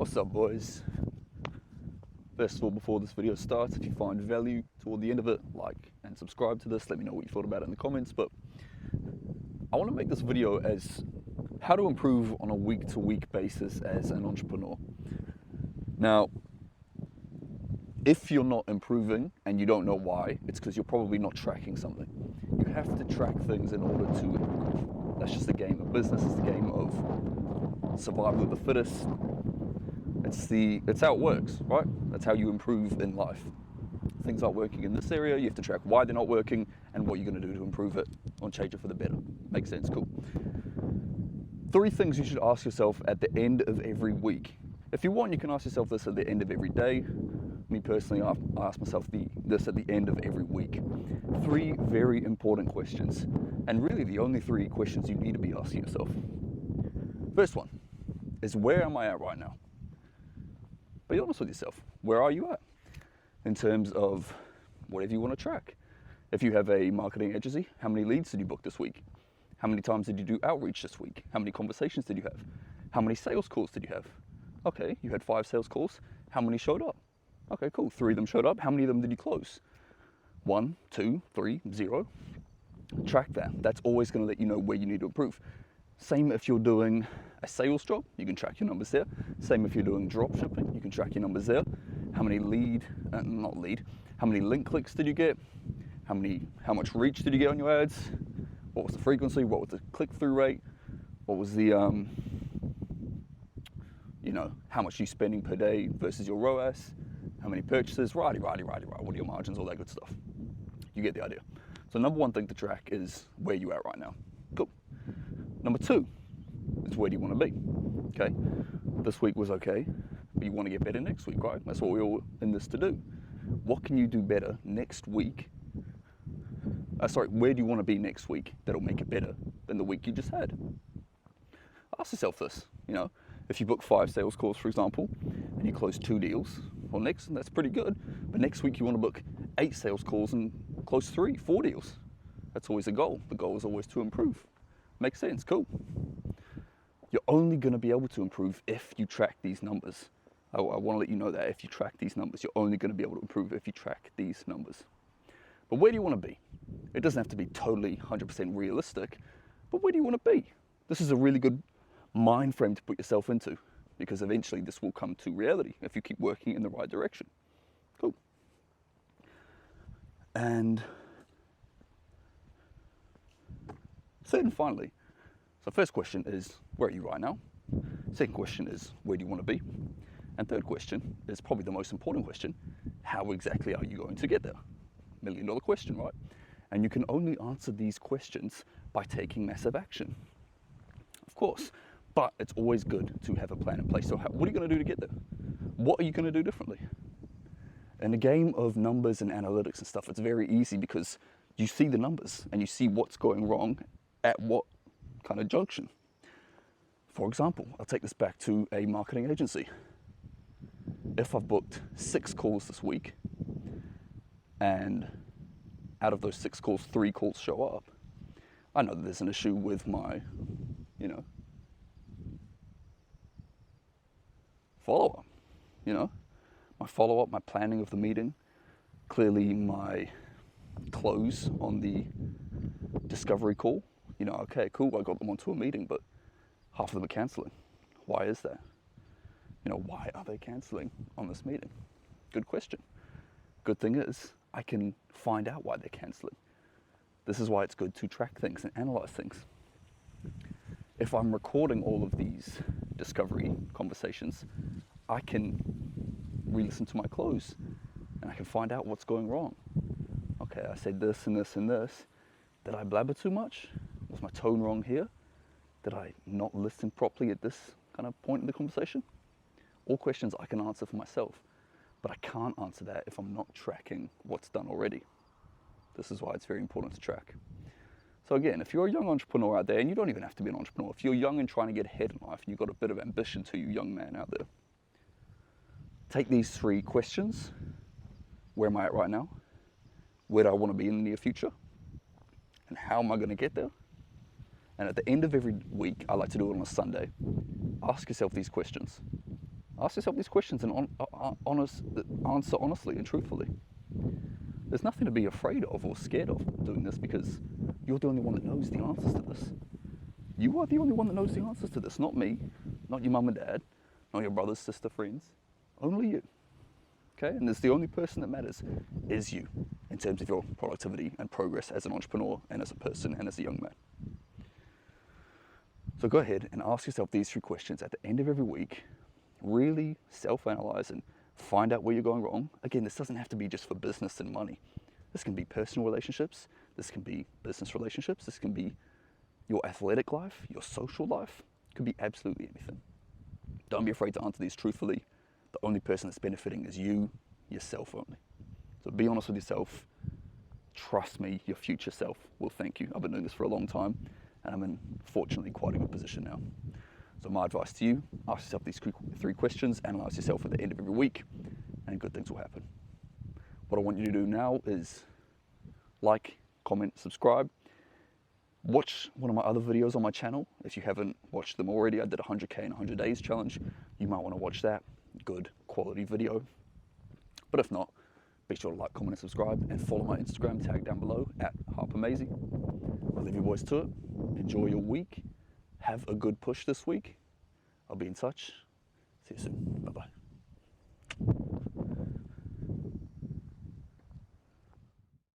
What's up, boys? First of all, before this video starts, if you find value toward the end of it, like and subscribe to this. Let me know what you thought about it in the comments. But I want to make this video as how to improve on a week-to-week basis as an entrepreneur. Now, if you're not improving and you don't know why, it's because you're probably not tracking something. You have to track things in order to improve. That's just the game of business. It's the game of survival of the fittest. It's how it works, right? That's how you improve in life. Things aren't working in this area, you have to track why they're not working and what you're going to do to improve it or change it for the better. Makes sense? Cool. 3 things you should ask yourself at the end of every week. If you want, you can ask yourself this at the end of every day. Me personally, I ask myself this at the end of every week. 3 very important questions, and really the only 3 questions you need to be asking yourself. First one is, where am I at right now? Be honest with yourself. Where are you at in terms of whatever you want to track? If you have a marketing agency, how many leads did you book this week? How many times did you do outreach this week? How many conversations did you have? How many sales calls did you have? Okay, you had 5 sales calls. How many showed up? Okay, cool. 3 of them showed up. How many of them did you close? 1, 2, 3, 0. Track that. That's always going to let you know where you need to improve. Same if you're doing a sales job, you can track your numbers there. Same if you're doing drop shipping, you can track your numbers there. How many how many link clicks did you get? How much reach did you get on your ads? What was the frequency? What was the click-through rate? What was the, how much you spending per day versus your ROAS? How many purchases? Righty. What are your margins? All that good stuff. You get the idea. So number 1 thing to track is where you're at right now. Cool. Number 2 is, where do you want to be? Okay, this week was okay, but you want to get better next week, right? That's what we're all in this to do. What can you do better next week? Where do you want to be next week that'll make it better than the week you just had? Ask yourself this. If you book 5 sales calls, for example, and you close 2 deals, well, that's pretty good. But next week you want to book 8 sales calls and close 4 deals. That's always a goal. The goal is always to improve. Makes sense? Cool. You're only going to be able to improve if you track these numbers. I want to let you know that if you track these numbers, you're only going to be able to improve if you track these numbers. But where do you want to be? It doesn't have to be totally 100% realistic, but where do you want to be? This is a really good mind frame to put yourself into, because eventually this will come to reality if you keep working in the right direction. Cool. And third and finally, so first question is, where are you right now? Second question is, where do you want to be? And third question is probably the most important question: how exactly are you going to get there? $1 million question, right? And you can only answer these questions by taking massive action. Of course, but it's always good to have a plan in place. So what are you going to do to get there? What are you going to do differently? In the game of numbers and analytics and stuff, it's very easy because you see the numbers and you see what's going wrong at what kind of junction. For example, I'll take this back to a marketing agency. If I've booked 6 calls this week, and out of those 6 calls, 3 calls show up, I know that there's an issue with my, follow-up. My follow-up, my planning of the meeting, clearly my close on the discovery call. Okay, cool, I got them onto a meeting, but half of them are canceling. Why is that? Why are they canceling on this meeting? Good question. Good thing is, I can find out why they're canceling. This is why it's good to track things and analyze things. If I'm recording all of these discovery conversations, I can re-listen to my close and I can find out what's going wrong. Okay, I said this and this and this. Did I blabber too much? Was my tone wrong here? Did I not listen properly at this kind of point in the conversation? All questions I can answer for myself, but I can't answer that if I'm not tracking what's done already. This is why it's very important to track. So again, if you're a young entrepreneur out there, and you don't even have to be an entrepreneur, if you're young and trying to get ahead in life and you've got a bit of ambition to you young man out there, take these 3 questions. Where am I at right now? Where do I want to be in the near future? And how am I going to get there? And at the end of every week, I like to do it on a Sunday, ask yourself these questions. Ask yourself these questions and answer honestly and truthfully. There's nothing to be afraid of or scared of doing this, because you're the only one that knows the answers to this. You are the only one that knows the answers to this, not me, not your mum and dad, not your brothers, sister, friends. Only you. Okay? And there's the only person that matters is you, in terms of your productivity and progress as an entrepreneur and as a person and as a young man. So go ahead and ask yourself these 3 questions at the end of every week. Really self-analyze and find out where you're going wrong. Again, this doesn't have to be just for business and money. This can be personal relationships. This can be business relationships. This can be your athletic life, your social life. It could be absolutely anything. Don't be afraid to answer these truthfully. The only person that's benefiting is you, yourself only. So be honest with yourself. Trust me, your future self will thank you. I've been doing this for a long time, and I'm in, fortunately, quite a good position now. So my advice to you, ask yourself these 3 questions, analyze yourself at the end of every week, and good things will happen. What I want you to do now is like, comment, subscribe. Watch one of my other videos on my channel. If you haven't watched them already, I did a 100K in 100 days challenge. You might want to watch that. Good quality video. But if not, be sure to like, comment, and subscribe, and follow my Instagram tag down below at HarperMazy. I'll leave you boys to it. Enjoy your week. Have a good push this week. I'll be in touch. See you soon. Bye-bye.